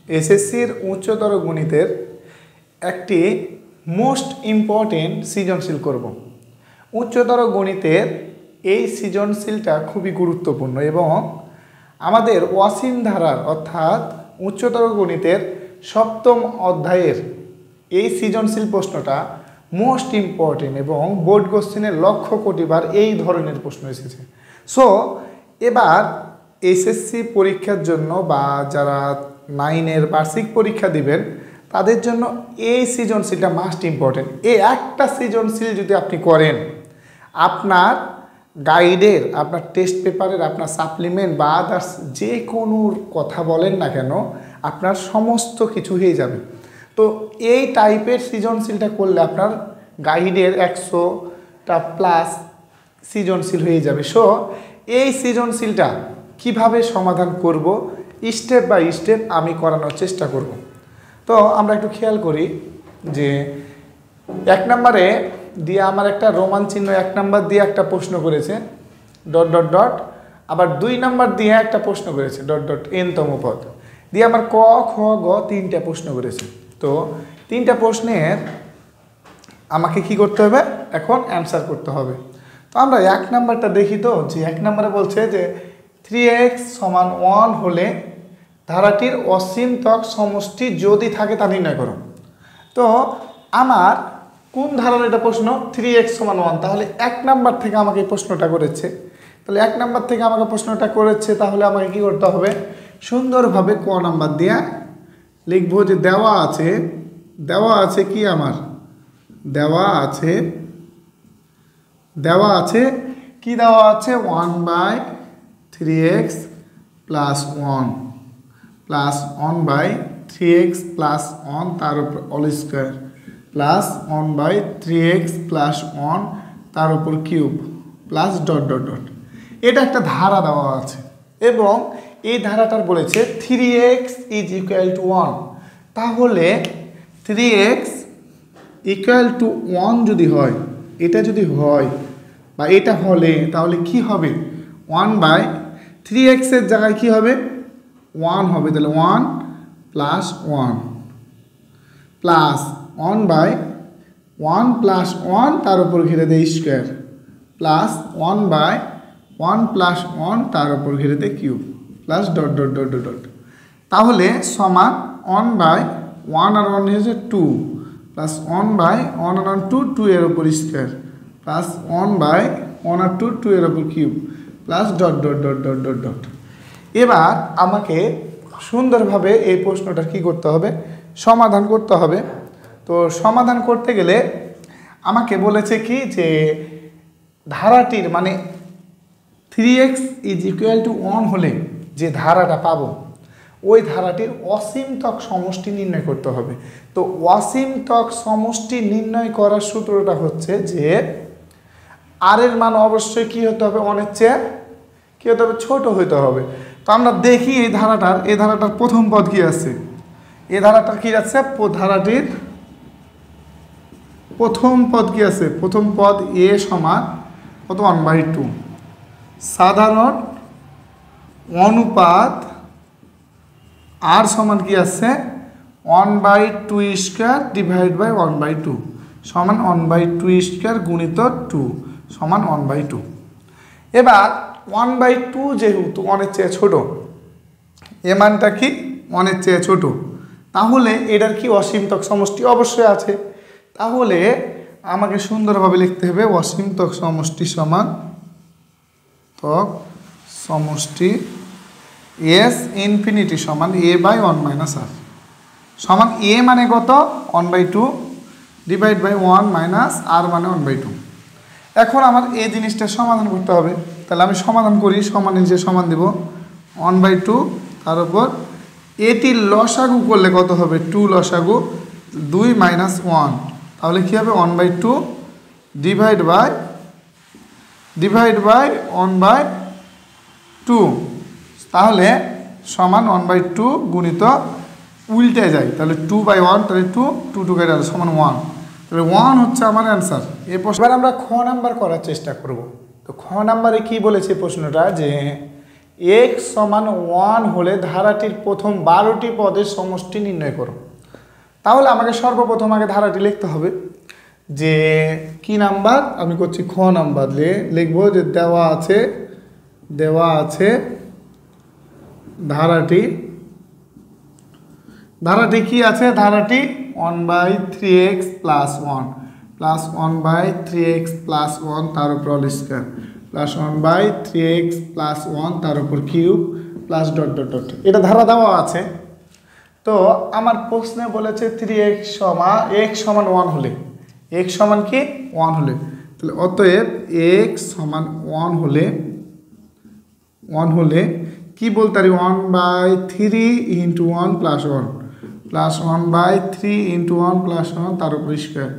এসএসসির উচ্চতর গণিতের একটি মোস্ট ইম্পর্টেন্ট সৃজনশীল করব। উচ্চতর গণিতের এই সৃজনশীলটা খুবই গুরুত্বপূর্ণ এবং আমাদের অসীম ধারার অর্থাৎ উচ্চতর গণিতের সপ্তম অধ্যায়ের এই সৃজনশীল প্রশ্নটা মোস্ট ইম্পর্টেন্ট এবং বোর্ড কোশ্চেনের লক্ষ কোটিবার এই ধরনের প্রশ্ন এসেছে। সো এবার এসএসসি পরীক্ষার জন্য বা যারা 9-এর বার্ষিক পরীক্ষা দিবেন তাদের জন্য এই সৃজনশীলটা মাস্ট ইম্পর্টেন্ট। এই একটা সৃজনশীল যদি আপনি করেন, আপনার গাইডের, আপনার টেস্ট পেপারের, আপনার সাপ্লিমেন্ট বা আদার্স যে কোনো কথা বলেন না কেন, আপনার সমস্ত কিছু হয়ে যাবে। তো এই টাইপের সৃজনশীলটা করলে আপনার গাইডের 100টা প্লাস সৃজনশীল হয়ে যাবে। সো এই সৃজনশীলটা কিভাবে সমাধান করব স্টেপ বাই স্টেপ আমি করানোর চেষ্টা করব। তো আমরা একটু খেয়াল করি যে 1 নম্বরে দিয়ে আমার একটা রোমান চিহ্ন 1 নম্বর দিয়ে একটা প্রশ্ন করেছে ডট ডট ডট, আবার 2 নম্বর দিয়ে একটা প্রশ্ন করেছে ডট ডট n-তম পদ দিয়ে আমার ক খ গ 3টা প্রশ্ন করেছে। তো 3টা প্রশ্নের আমাকে কি করতে হবে, এখন অ্যান্সার করতে হবে। তো আমরা 1 নম্বরটা দেখি। তো যে 1 নম্বরে বলছে যে 3x = 1 হলে ধারাটির অসীমতক সমষ্টি যদি থাকে তা নির্ণয় করো। তো আমার কোন ধারার এটা প্রশ্ন? 3x = 1। তাহলে 1 নম্বর থেকে আমাকে এই প্রশ্নটা করেছে। তাহলে 1 নম্বর থেকে আমাকে প্রশ্নটা করেছে, তাহলে আমাকে কি করতে হবে, সুন্দরভাবে ক নাম্বার দিয়ে লিখবো যে দেওয়া আছে কি আমার দেওয়া আছে কি দেওয়া আছে 1/3x + 1 প্লাস 1/3x + 1 তার উপর অল স্কয়ার প্লাস 1/3x + 1 তার উপর cube plus dot dot dot. এটা একটা ধারা দেওয়া আছে এবং এই ধারাটার বলেছে 3x = 1। তাহলে 3x = 1 যদি হয়, এটা যদি হয় বা এটা হলে, তাহলে কি হবে 1/3x এর জায়গায় কি হবে 1 হবে। তাহলে 1 + 1 প্লাস 1/1 + 1 তার উপর ঘিরে দেয় স্কোয়ার প্লাস 1/1 + 1 তার উপর ঘিরে দেয় cube plus dot dot dot dot dot. তাহলে সমান 1/1 আর 1 হয়েছে 2 প্লাস 1/1 আর 2 2 এর উপর স্কোয়ার প্লাস 1/1 আর 2 2 এর উপর cube plus dot dot dot dot dot dot. এবার আমাকে সুন্দরভাবে এই প্রশ্নটা কি করতে হবে, সমাধান করতে হবে। তো সমাধান করতে গেলে আমাকে বলেছে কি যে ধারাটির মানে 3x = 1 হলে যে ধারাটা পাবো ওই ধারাটির অসীমতক সমষ্টি নির্ণয় করতে হবে। তো অসীমতক সমষ্টি নির্ণয় করার সূত্রটা হচ্ছে যে আর এর মান অবশ্যই কি হতে হবে, অনেক চেয়ে কি হতে হবে, ছোট হতে হবে। তো আমরা দেখি এই ধারাটার প্রথম পদ কি আছে, এই ধারাটার কি আছে, ধারাটির প্রথম পদ কি আছে, প্রথম পদ a সমান কত 1/2 সাধারণ অনুপাত আর সমান কি আছে 1/2² / 1/2 সমান 1/2² গুণিত 2 সমান 1/2। এবার 1/2 যেহেতু অনেক চেয়ে ছোট, এ মানটা কি অনেক চেয়ে ছোট, তাহলে এটার কি অসীমতক সমষ্টি অবশ্যই আছে। তাহলে আমাকে সুন্দরভাবে লিখতে হবে অসীমতক সমষ্টি সমান তক সমষ্টি s ইনফিনিটি সমান a/1 - r সমান a মানে কত 1/2 / 1 - r মানে 1/2। এখন আমার এই জিনিসটা সমাধান করতে হবে। তাহলে আমি সমাধান করি, সমান নিচে সমান দিব 1/2 তার উপর এটির লসাগু করলে কত হবে 2 লসাগু 2 - 1, তাহলে কি হবে 1/2 ডিভাইড বাই 1/2, তাহলে সমান 1/2 গুণিত উল্টে যায়, তাহলে 2/1, তাহলে 2 কেটে গেল সমান 1, তাহলে 1 হচ্ছে আমার অ্যান্সার। এবার আমরা খ নাম্বার করার চেষ্টা করব। তো খ নাম্বারে কি বলেছে প্রশ্নটা যে x সমান 1 হলে ধারাটির প্রথম 12টি পদের সমষ্টি নির্ণয় করো। তাহলে আমাকে সর্বপ্রথম আগে ধারাটি লিখতে হবে যে কি নাম্বার, আমি করছি খ নাম্বার লিখব যে দেওয়া আছে ধারাটি কি আছে, ধারাটি 1/3x plus 1 plus 1/3x plus 1 তার উপর all square plus 1/3x plus 1 তার উপর cube plus dot dot dot, এটা ধারা দেওয়া আছে। তো আমার প্রশ্নে বলেছে 3x সমান 1 হলে, x সমান কি 1 হলে, তাহলে অতএব x সমান 1 হলে কি বলতে পারি 1/3 into 1 plus 1 plus 1/3 into 1 plus 1 তার উপর স্কয়ার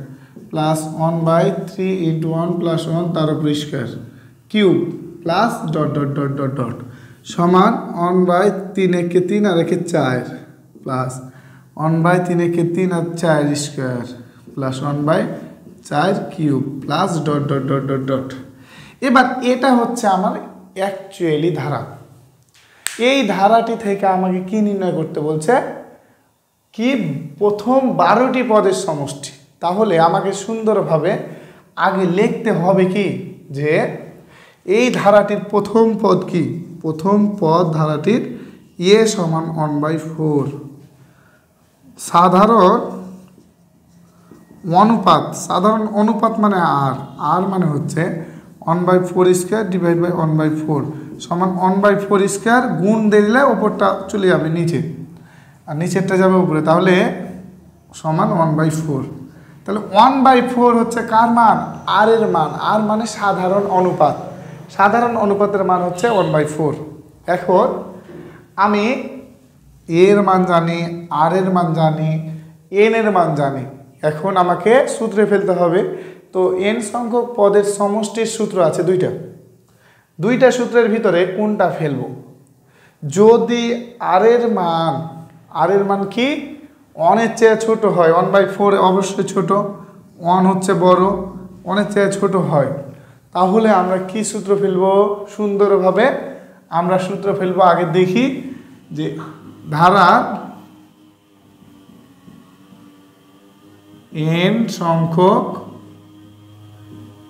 প্লাস 1/3 ইন্টু 1 প্লাস 1 তার উপর square cube plus dot dot dot dot dot সমান 1/3 একে 3 আর একে 4 প্লাস 1/3 একে 3 আর 4 square plus 1/4 cube plus dot dot dot dot dot. এবার এটা হচ্ছে আমার অ্যাকচুয়ালি ধারা। এই ধারাটি থেকে আমাকে কি নির্ণয় করতে বলছে, কি প্রথম 12টি পদের সমষ্টি। তাহলে আমাকে সুন্দরভাবে আগে লিখতে হবে কি যে এই ধারাটির প্রথম পদ কি, প্রথম পদ ধারাটির এ সমান 1/4 সাধারণ অনুপাত মানে আর মানে হচ্ছে 1/4 স্কয়ার ডিভাইড বাই 1/4 সমান 1/4 স্কয়ার গুণ দিলে ওপরটা চলে যাবে নিচে আর নিচেরটা যাবে উপরে, তাহলে সমান 1/4। তাহলে 1/4 হচ্ছে কার মান, আর এর মান, আর মানে সাধারণ অনুপাতের মান হচ্ছে 1/4। এখন আমি এর মান জানি, আর এর মান জানি, এন এর মান জানি, এখন আমাকে সূত্রে ফেলতে হবে। তো n সংখ্যক পদের সমষ্টির সূত্র আছে দুইটা সূত্রের ভিতরে কোনটা ফেলবো। যদি আর এর মান কি 1 এর চেয়ে ছোট হয়, 1/4 অবশ্যই ছোট, 1 হচ্ছে বড়, 1 এর চেয়ে ছোট হয়, তাহলে আমরা কি সূত্র ফেলবো, সুন্দরভাবে আমরা সূত্র ফেলবো। আগে দেখি যে ধারা n সংখ্যক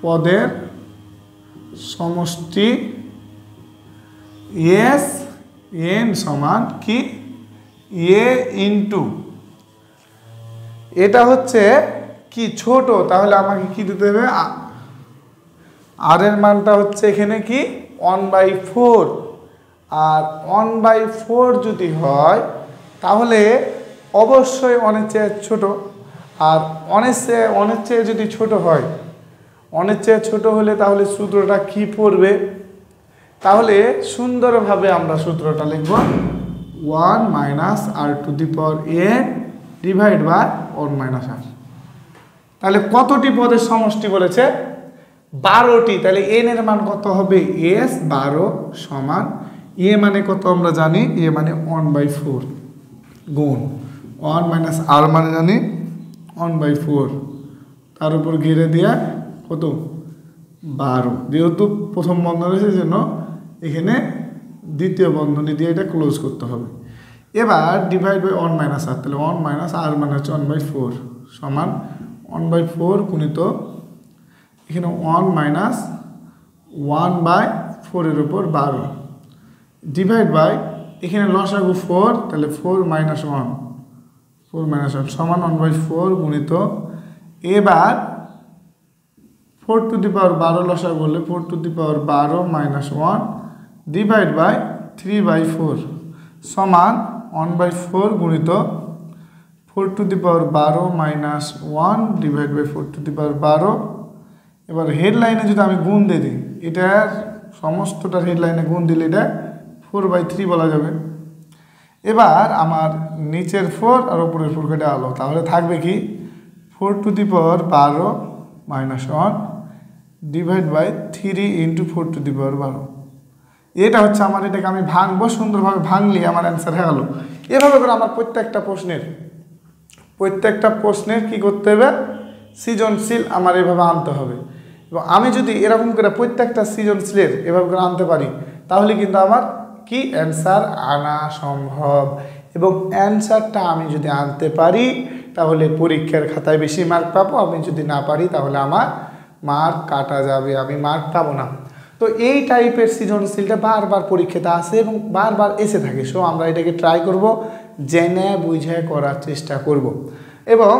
পদের সমষ্টি এস n সমান কি a ইন্টু, এটা হচ্ছে কি ছোট, তাহলে আমাকে কি দিতে হবে, আর এর মানটা হচ্ছে এখানে কি 1/4, আর 1/4 যদি হয় তাহলে অবশ্যই অনেক চেয়ে ছোট, আর অনেক চেয়ে যদি ছোট হয়, অনেক চেয়ে ছোট হলে তাহলে সূত্রটা কি পড়বে, তাহলে সুন্দরভাবে আমরা সূত্রটা লিখব 1 minus r to the power n divide by 1 minus r. তাহলে কতটি পদের সমষ্টি বলেছে, 12টি। তাহলে n এর মান কত হবে, s 12 সমান a মানে কত আমরা জানি, a মানে 1/4 গুণ 1 মাইনাস আর মানে জানি 1/4 তার উপর ঘিরে দেওয়া কত 12, যেহেতু প্রথম বন্ধন রয়েছে জন্য এখানে দ্বিতীয় বন্ধনী দিয়ে এটা ক্লোজ করতে হবে। এবার ডিভাইড বাই 1 মাইনাস আর, তাহলে 1 মাইনাস আর মানে হচ্ছে 1/4 সমান 1/4 গুণিত এখানে 1 মাইনাস 1/4 এর উপর 12 ডিভাইড বাই এখানে লসাগু 4, তাহলে 4 মাইনাস 1 সমান 1/4 গুণিত, এবার 4 টু দি পাওয়ার 12 লসাগু করলে 4 to the power 12 minus 1 divide by 3/4 সমান 1/4 গুণিত 4 to the power 12 minus 1 divide by 4 to the power 12। এবার হেডলাইনে যদি আমি গুণ দিয়ে দিই, এটার সমস্তটার হেডলাইনে গুণ দিলে এটা 4/3 বলা যাবে। এবার আমার নিচের 4 আর উপরের 4 কেটে আলো, তাহলে থাকবে কি 4 to the power 12 minus 1 divide by 3 into 4 to the power 12। এটা হচ্ছে আমার, এটাকে আমি ভাঙবো, সুন্দরভাবে ভাঙলে আমার অ্যান্সার হয়ে গেল। এভাবে করে আমার প্রত্যেকটা প্রশ্নের কি করতে হবে, সৃজনশীল আমার এভাবে আনতে হবে। এবং আমি যদি এরকম করে প্রত্যেকটা সৃজনশীলের এভাবে করে আনতে পারি, তাহলে কিন্তু আমার কি অ্যান্সার আনা সম্ভব, এবং অ্যান্সারটা আমি যদি আনতে পারি তাহলে পরীক্ষার খাতায় বেশি মার্ক পাবো, আমি যদি না পারি তাহলে আমার মার্ক কাটা যাবে, আমি মার্ক পাবো না। তো এই টাইপের সৃজনশীলটা বারবার পরীক্ষাতে আসে এবং বারবার এসে থাকে। সো আমরা এটাকে ট্রাই করব, জেনে বুঝে করার চেষ্টা করব। এবং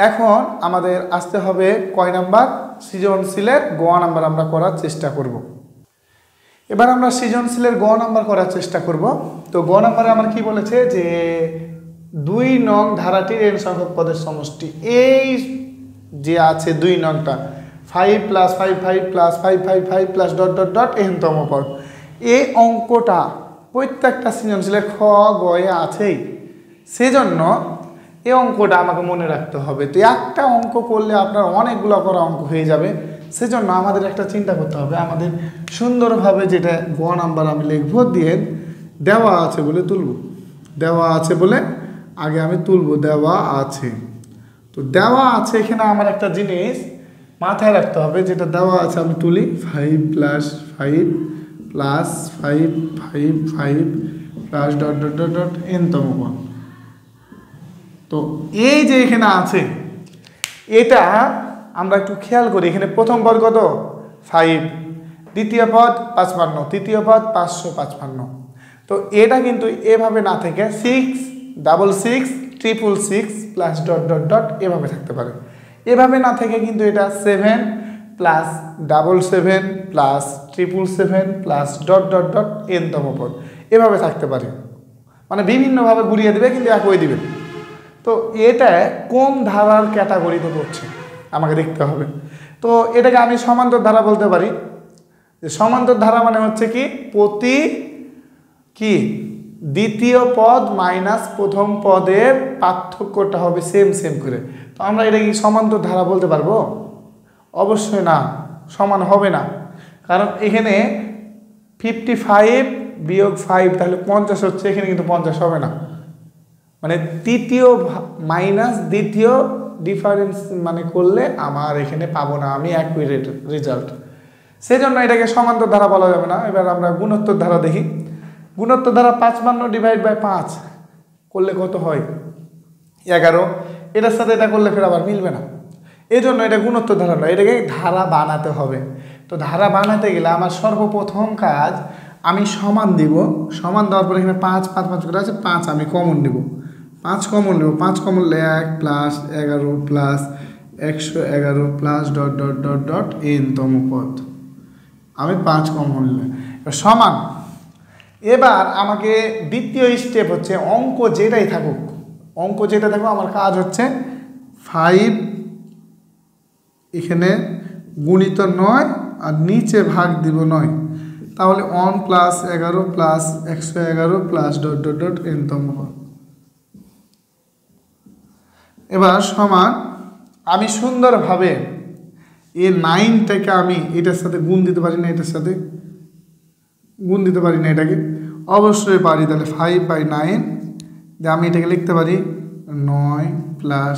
এখন আমাদের আসতে হবে কয় নাম্বার, সৃজনশীলের গ নাম্বার আমরা করার চেষ্টা করব। এবার আমরা সৃজনশীলের গ নাম্বার করার চেষ্টা করব। তো গ নাম্বারে আমার কি বলেছে যে 2 নং ধারাটির n সংখ্যক পদের সমষ্টি, এই যে আছে 2 নংটা 5 + 5 5 + 5 5 5 প্লাস ডট ডট ডট n-তম পদ, এই অঙ্কটা প্রত্যেকটা সৃজনশীলের খ গয়ে আছেই, সেজন্য এই অঙ্কটা আমাকে মনে রাখতে হবে। তো একটা অঙ্ক করলে আপনার অনেকগুলো করা অঙ্ক হয়ে যাবে, সেজন্য আমাদের একটা চিন্তা করতে হবে, আমাদের সুন্দরভাবে যেটা গ নাম্বার আমি লিখব দিয়ে দেওয়া আছে বলে তুলব, দেওয়া আছে বলে আগে আমি তুলব, দেওয়া আছে। তো দেওয়া আছে এখানে আমার একটা জিনিস মাথায় রাখতে হবে, যেটা দেওয়া আছে আমি তুলি 5 + 5 + 5 5 5 plus dot dot dot dot n-তম পদ। তো এই যে এখানে আছে এটা আমরা একটু খেয়াল করি, এখানে প্রথম পদ কত 5, দ্বিতীয় পদ 55, তৃতীয় পদ 555। তো এটা কিন্তু এভাবে না থেকে 6 66 666 প্লাস ডট ডট ডট এভাবে থাকতে পারে। এভাবে না থেকে কিন্তু এটা 7 plus 77 plus 777 plus dot dot dot n-তম পদ এভাবে থাকতে পারে, মানে বিভিন্নভাবে ঘুরিয়ে দেবে কিন্তু একই দিবে। তো এটা কোন ধারার ক্যাটাগরিতে পড়ছে আমাকে দেখতে হবে। তো এটাকে আমি সমান্তর ধারা বলতে পারি, যে সমান্তর ধারা মানে হচ্ছে কি প্রতি কি দ্বিতীয় পদ মাইনাস প্রথম পদের পার্থক্যটা হবে সেম সেম করে। তো আমরা এটা কি সমান্তর ধারা বলতে পারবো? অবশ্যই না, সমান হবে না, কারণ এখানে 55 - 5 তাহলে 50 হচ্ছে, এখানে কিন্তু 50 হবে না, মানে তৃতীয় মাইনাস দ্বিতীয় ডিফারেন্স মানে করলে আমার এখানে পাবো না আমি অ্যাকুরেট রেজাল্ট, সেজন্য এটাকে সমান্তর ধারা বলা যাবে না। এবার আমরা গুণোত্তর ধারা দেখি। গুণোত্তর ধারা 55/5 করলে কত হয় 11, এটার সাথে এটা করলে ফের আবার মিলবে না, এই জন্য এটা গুণোত্তর ধারা নয়, এটাকে ধারা বানাতে হবে। তো ধারা বানাতে গেলে আমার সর্বপ্রথম কাজ আমি সমান দিব, সমান দেওয়ার পরে এখানে 5 5 5 করে আছে, 5 আমি কমন নেব, 5 কমন নেব, 5 কমন নিলে 1 plus 11 plus 111 plus dot dot dot dot n-তম পদ, আমি 5 কমন নিলাম সমান। এবার আমাকে দ্বিতীয় স্টেপ হচ্ছে অঙ্ক যেটাই থাকুক, অঙ্ক যেটা থাকুক আমার কাজ হচ্ছে 5 এখানে গুণিত 9 আর নিচে ভাগ দিব 9, তাহলে 1 plus 11 plus 111 plus dot dot dot n-তম পদ। এবার সমান আমি সুন্দরভাবে এই 9টাকে আমি এটার সাথে গুণ দিতে পারি না, এটার সাথে গুণ দিতে পারি না, এটাকে অবশ্যই পারি। তাহলে 5/9 যে আমি এটাকে লিখতে পারি 9 plus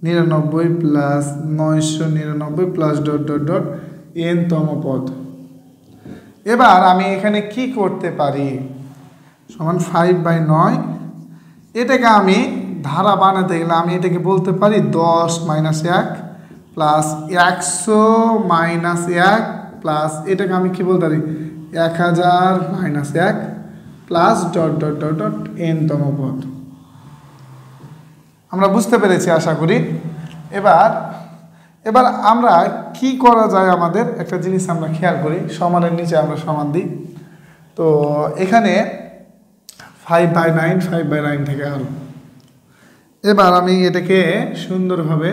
99 plus 999 plus dot dot dot n-তম পদ। এবার আমি এখানে কি করতে পারি, সমান 5/9, এটাকে আমি ধারা বানাতে গেলে আমি এটাকে বলতে পারি 10 - 1 প্লাস 100 - 1 প্লাস এটাকে আমি কি বলতে পারি 1000 - 1 plus dot dot dot dot n-তম পদ। আমরা বুঝতে পেরেছি আশা করি। এবার এবার আমরা কি করা যায়, আমাদের একটা জিনিস আমরা খেয়াল করি, সমানের নিচে আমরা সমান দিই। তো এখানে 5/9 5/9 থেকে আরো, এবার আমি এটাকে সুন্দরভাবে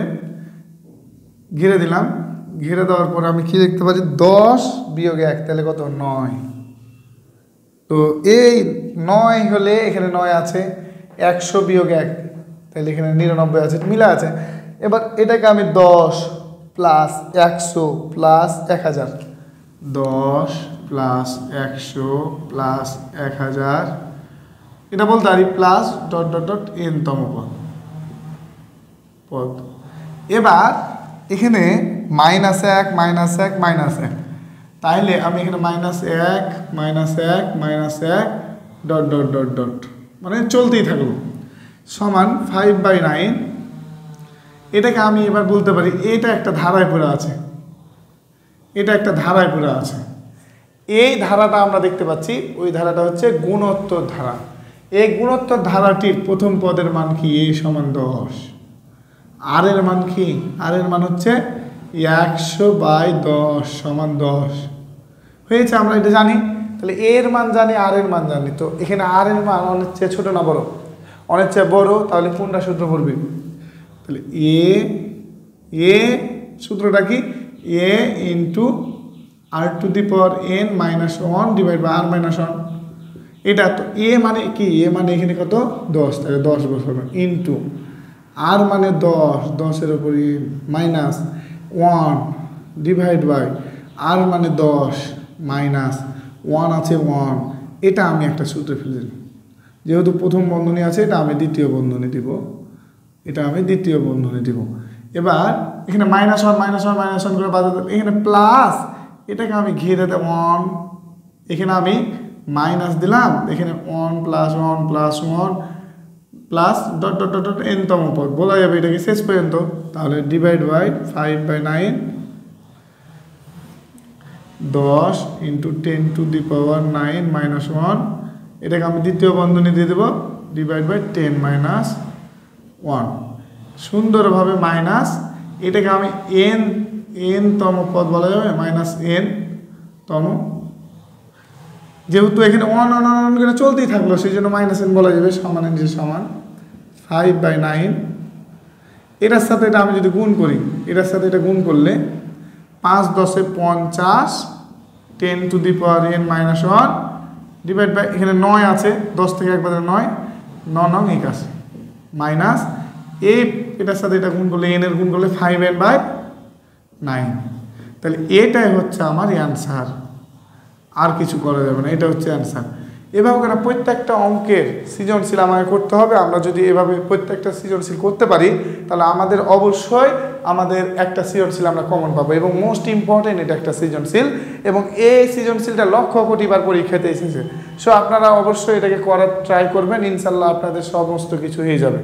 ঘিরে দিলাম, ঘিরে দেওয়ার পর আমি কি দেখতে পারি 10 - 1 তাহলে কত 9। তো এই 9 হলে এখানে 9 আছে, 100 - 1 তাহলে এখানে 99 আছে, মিলা আছে। এবার এটাকে আমি 10 প্লাস 100 প্লাস 1000, 10 প্লাস 100 প্লাস 1000 এটা বলতে পারি প্লাস ডট ডট ডট n-তম পদ। এবার এখানে -1 -1 -1, তাহলে আমি এখানে -1 -1 -1 ডট ডট ডট ডট মানে চলতেই থাকলো সমান 5/9। এটাকে আমি এবার বলতে পারি এটা একটা ধারায় পড়ে আছে, এটা একটা ধারায় পড়ে আছে। এই ধারাটা আমরা দেখতে পাচ্ছি, ওই ধারাটা হচ্ছে গুণোত্তর ধারা। এই গুণোত্তর ধারাটির প্রথম পদের মান কি? a সমান 10। আর এর মান কি? আর এর মান হচ্ছে 100/10 সমান 10 হয়েছে। আমরা এটা জানি, তাহলে এর মান জানি, আর এর মান জানি। তো এখানে আর এর মান অনেক চেয়ে ছোট না বড়? অনেক চেয়ে বড়। তাহলে কোনটা সূত্র পড়বে? তাহলে এ সূত্রটা কি? a into r⁻n-1 divide by r-1। এটা তো এ মানে কি? এ মানে এখানে কত? 10। তাহলে 10 বসাবো ইন্টু আর মানে 10, 10-এর উপরে -1 ডিভাইড বাই আর মানে 10 -1 আছে 1। এটা আমি একটা সূত্রে ফেলে দিলাম। যেহেতু প্রথম বন্ধনী আছে, এটা আমি দ্বিতীয় বন্ধনী দিব, এটা আমি দ্বিতীয় বন্ধনী দিব। এবার এখানে -1 করে বাজাতে, এখানে প্লাস, এটাকে আমি ঘিরে দেব 1, এখানে আমি মাইনাস দিলাম, এখানে 1 + 1 + 1 plus dot dot dot dot n-তম পদ বলা যাবে এটাকে শেষ পর্যন্ত। তাহলে ডিভাইড বাই 5/9 10 × 10⁻9 - 1। এটাকে আমি দ্বিতীয় বন্ধনী দিয়ে দেবো, ডিভাইড বাই 10 - 1 সুন্দরভাবে মাইনাস, এটাকে আমি n-তম পদ বলা যাবে, -n-তম। যেহেতু এখানে 1 করে চলতেই থাকলো, সেই জন্য -n বলা যাবে, সমান n সমান 5/9। এটার সাথে এটা আমি যদি গুণ করি, এটার সাথে এটা গুণ করলে 5 × 10 = 50 10⁻n-1 ডিভাইড বাই, এখানে 9 আছে, 10 থেকে একবার 9 9 21 মাইনাস এটার সাথে এটা গুণ করলে, n এর গুণ করলে 5n/9। তাহলে এটাই হচ্ছে আমার অ্যান্সার, আর কিছু করা যাবে না, এটা হচ্ছে অ্যান্সার। এভাবে করে প্রত্যেকটা অঙ্কের সৃজনশীল আমাকে করতে হবে। আমরা যদি এভাবে প্রত্যেকটা সৃজনশীল করতে পারি, তাহলে আমাদের অবশ্যই আমাদের একটা সৃজনশীল আমরা কমন পাবো। এবং মোস্ট ইম্পর্টেন্ট, এটা একটা সৃজনশীল, এবং এই সৃজনশীলটা লক্ষ কোটিবার পরীক্ষাতে এসেছে। সো আপনারা অবশ্যই এটাকে করার ট্রাই করবেন, ইনশাল্লাহ আপনাদের সমস্ত কিছু হয়ে যাবে।